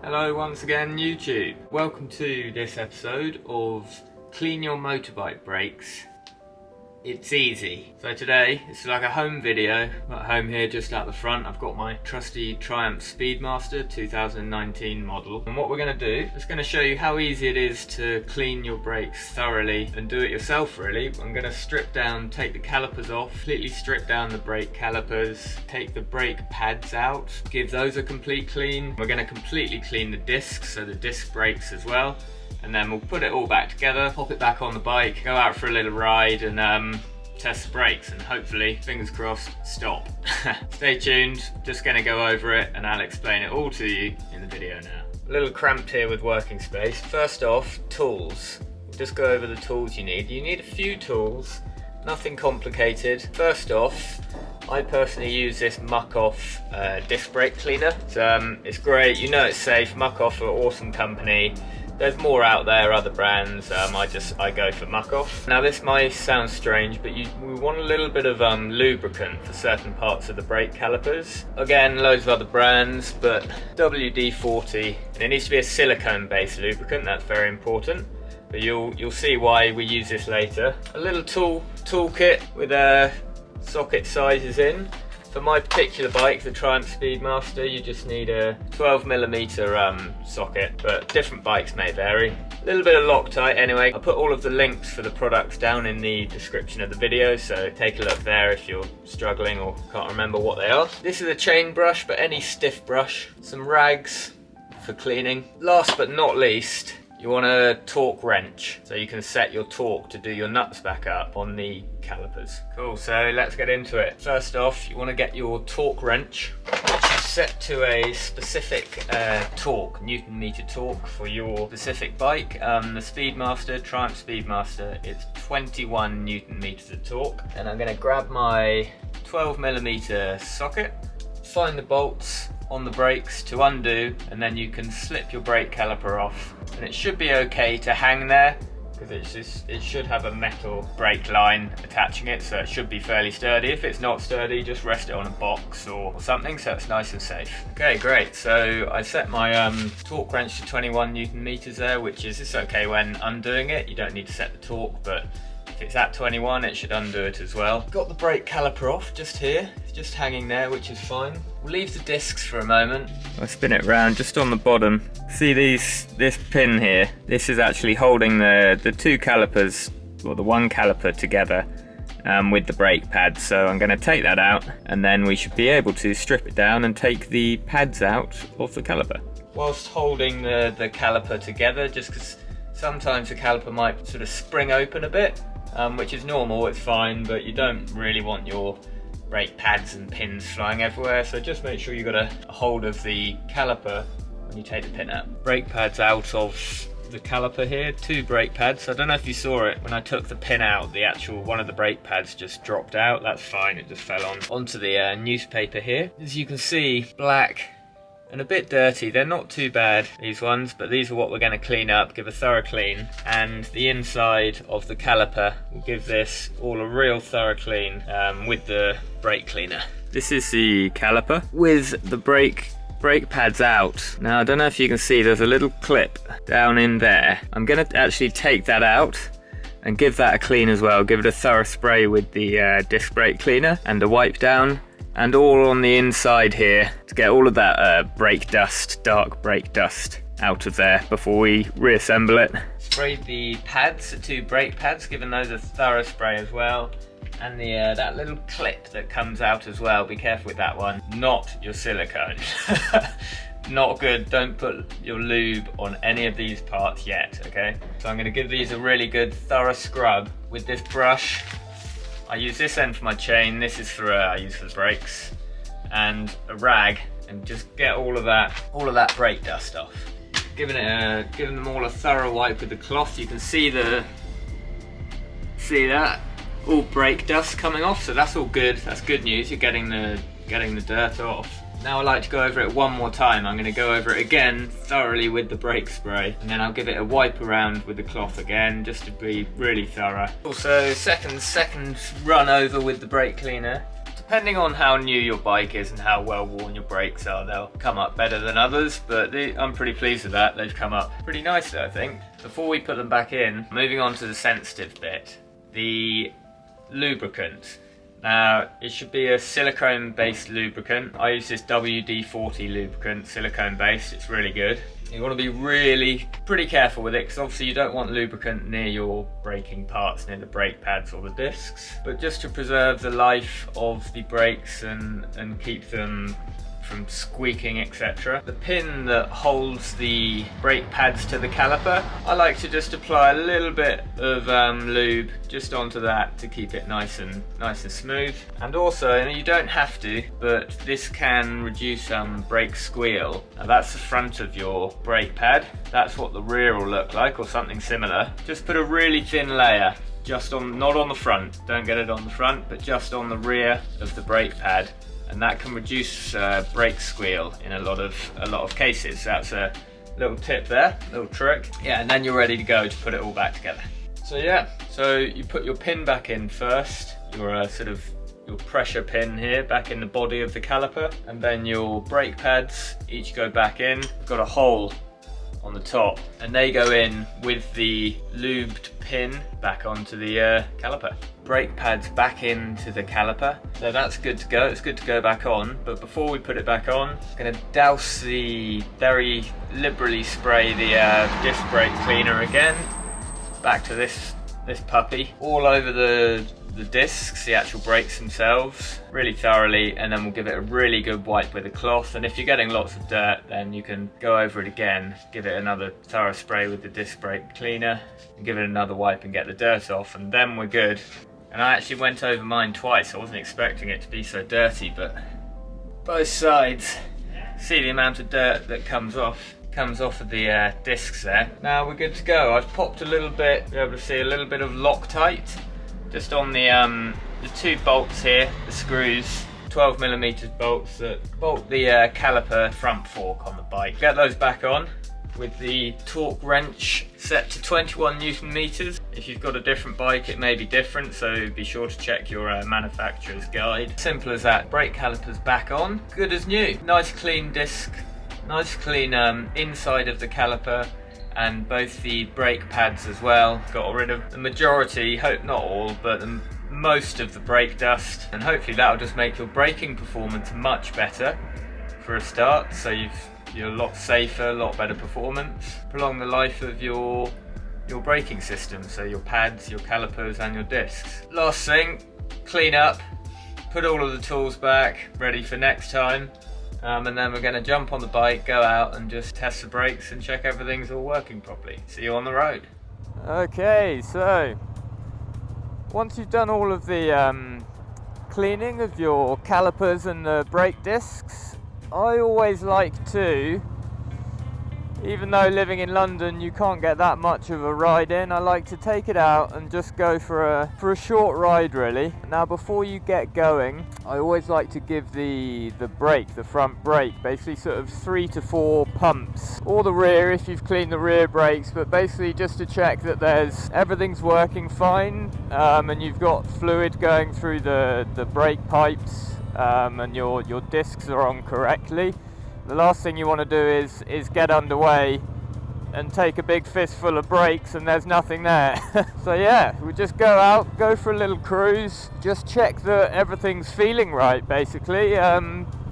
Hello once again YouTube. Welcome to this episode of Clean Your Motorbike Brakes. It's easy. So today, it's like a home video. I'm at home here just out the front. I've got my trusty Triumph Speedmaster 2019 model. And what we're going to do, is going to show you how easy it is to clean your brakes thoroughly and do it yourself really. I'm going to strip down, take the calipers off, completely strip down the brake calipers, take the brake pads out, give those a complete clean. We're going to completely clean the discs, so the disc brakes as well. And then we'll put it all back together, pop it back on the bike, go out for a little ride and test the brakes and hopefully, fingers crossed, stop. Stay tuned, just going to go over it and I'll explain it all to you in the video now. A little cramped here with working space. First off, tools. We'll just go over the tools you need. You need a few tools, nothing complicated. First off, I personally use this Muck Off disc brake cleaner. It's great, you know it's safe. Muck Off are an awesome company. There's more out there, other brands. I go for Muck Off. Now this might sound strange, but we want a little bit of lubricant for certain parts of the brake calipers. Again, loads of other brands, but WD-40, and it needs to be a silicone-based lubricant. That's very important. But you'll see why we use this later. A little toolkit with socket sizes in. For my particular bike, the Triumph Speedmaster, you just need a 12mm socket, but different bikes may vary. A little bit of Loctite anyway. I'll put all of the links for the products down in the description of the video, so take a look there if you're struggling or can't remember what they are. This is a chain brush, but any stiff brush. Some rags for cleaning. Last but not least, you want a torque wrench, so you can set your torque to do your nuts back up on the calipers. Cool, so let's get into it. First off, you want to get your torque wrench, which is set to a specific torque, Newton meter torque for your specific bike. The Speedmaster, Triumph Speedmaster, it's 21 Newton meters of torque. And I'm going to grab my 12mm socket, find the bolts on the brakes to undo, and then you can slip your brake caliper off, and it should be okay to hang there because it should have a metal brake line attaching it, so it should be fairly sturdy. If it's not sturdy, just rest it on a box or something so it's nice and safe. Okay, great. So I set my torque wrench to 21 Newton meters there, which is it's okay when undoing it. You don't need to set the torque, but if it's at 21, it should undo it as well. Got the brake caliper off just here. It's just hanging there, which is fine. We'll leave the discs for a moment. I'll spin it around just on the bottom. See this pin here? This is actually holding the two calipers, or the one caliper together with the brake pads. So I'm going to take that out, and then we should be able to strip it down and take the pads out of the caliper. Whilst holding the caliper together, just because sometimes the caliper might sort of spring open a bit, which is normal, it's fine, but you don't really want your brake pads and pins flying everywhere, so just make sure you got a hold of the caliper when you take the pin out. Brake pads out of the caliper here, two brake pads. I don't know if you saw it, when I took the pin out, the actual one of the brake pads just dropped out. That's fine, it just fell onto the newspaper here. As you can see, black and a bit dirty. They're not too bad, these ones, but these are what we're going to clean up, give a thorough clean. And the inside of the caliper will give this all a real thorough clean with the brake cleaner. This is the caliper with the brake pads out. Now I don't know if you can see, there's a little clip down in there. I'm going to actually take that out and give that a clean as well. Give it a thorough spray with the disc brake cleaner and a wipe down. And all on the inside here to get all of that brake dust, dark brake dust out of there before we reassemble it. Sprayed the pads, the two brake pads, giving those a thorough spray as well. And that little clip that comes out as well, be careful with that one. Not your silicone. Not good, don't put your lube on any of these parts yet, okay? So I'm gonna give these a really good thorough scrub with this brush. I use this end for my chain, this is for I use for the brakes, and a rag, and just get all of that brake dust off. Giving them all a thorough wipe with the cloth. You can see that all brake dust coming off, so that's all good. That's good news. You're getting the dirt off. Now I like to go over it one more time. I'm going to go over it again thoroughly with the brake spray, and then I'll give it a wipe around with the cloth again just to be really thorough. Also second run over with the brake cleaner to Depending on how new your bike is and how well worn your brakes are, they'll come up better than others, but I'm pretty pleased with that. They've come up pretty nicely, I think. Before we put them back in, moving on to the sensitive bit, the lubricant. Now, it should be a silicone-based lubricant. I use this WD-40 lubricant, silicone-based. It's really good. You want to be really pretty careful with it, because obviously you don't want lubricant near your braking parts, near the brake pads or the discs. But just to preserve the life of the brakes and keep them from squeaking, etc. The pin that holds the brake pads to the caliper, I like to just apply a little bit of lube just onto that to keep it nice and smooth. And also, and you don't have to, but this can reduce brake squeal. Now that's the front of your brake pad. That's what the rear will look like, or something similar. Just put a really thin layer just on, not on the front, don't get it on the front, but just on the rear of the brake pad. And that can reduce brake squeal in a lot of cases. That's a little tip there, little trick. Yeah, and then you're ready to go to put it all back together. So yeah, so you put your pin back in first, your your pressure pin here back in the body of the caliper, and then your brake pads each go back in. Got a hole on the top, and they go in with the lubed pin back onto the caliper. Brake pads back into the caliper, so that's good to go. It's good to go back on, but before we put it back on, I'm going to douse very liberally spray the disc brake cleaner again, back to this puppy, all over the discs, the actual brakes themselves, really thoroughly, and then we'll give it a really good wipe with a cloth. And if you're getting lots of dirt, then you can go over it again, give it another thorough spray with the disc brake cleaner, and give it another wipe and get the dirt off, and then we're good. And I actually went over mine twice. I wasn't expecting it to be so dirty, but both sides, see the amount of dirt that comes off of the discs there. Now we're good to go. I've popped a little bit, you're able to see a little bit of Loctite just on the two bolts here, the screws, 12mm bolts that bolt the caliper front fork on the bike. Get those back on with the torque wrench set to 21 Newton meters. If you've got a different bike, it may be different, so be sure to check your manufacturer's guide. Simple as that. Brake calipers back on, good as new. Nice clean disc, nice clean inside of the caliper, and both the brake pads as well. Got rid of the majority, hope not all, but most of the brake dust, and hopefully that'll just make your braking performance much better for a start. So you're a lot safer, a lot better performance. Prolong the life of your braking system, so your pads, your calipers and your discs. Last thing, clean up, put all of the tools back, ready for next time. And then we're going to jump on the bike, go out and just test the brakes and check everything's all working properly. See you on the road. Okay, so once you've done all of the cleaning of your calipers and the brake discs, I always like to, even though living in London you can't get that much of a ride in, I like to take it out and just go for a short ride really. Now before you get going, I always like to give the brake, the front brake, basically sort of 3 to 4 pumps, or the rear if you've cleaned the rear brakes, but basically just to check that everything's working fine, and you've got fluid going through the brake pipes, and your discs are on correctly. The last thing you want to do is get underway and take a big fistful of brakes and there's nothing there. So yeah, we just go out, go for a little cruise, just check that everything's feeling right basically.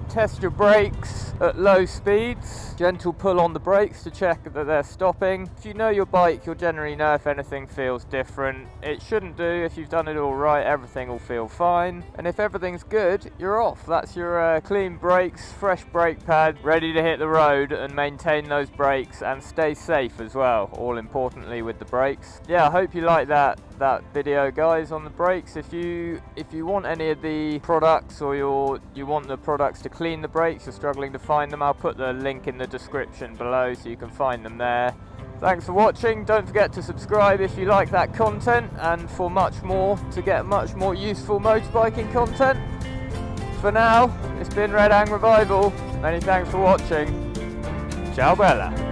Test your brakes at low speeds, gentle pull on the brakes to check that they're stopping. If you know your bike, you'll generally know if anything feels different. It shouldn't do. If you've done it all right, everything will feel fine. And if everything's good, you're off. That's your clean brakes, fresh brake pad, ready to hit the road and maintain those brakes and stay safe as well, all importantly with the brakes. Yeah, I hope you like that video guys on the brakes. If you want any of the products, or you want the products to clean the brakes, you're struggling to find them, I'll put the link in the description below so you can find them there. Thanks for watching. Don't forget to subscribe if you like that content, and for much more, to get much more useful motorbiking content. For now, it's been Red Ang Revival. Many thanks for watching. Ciao Bella.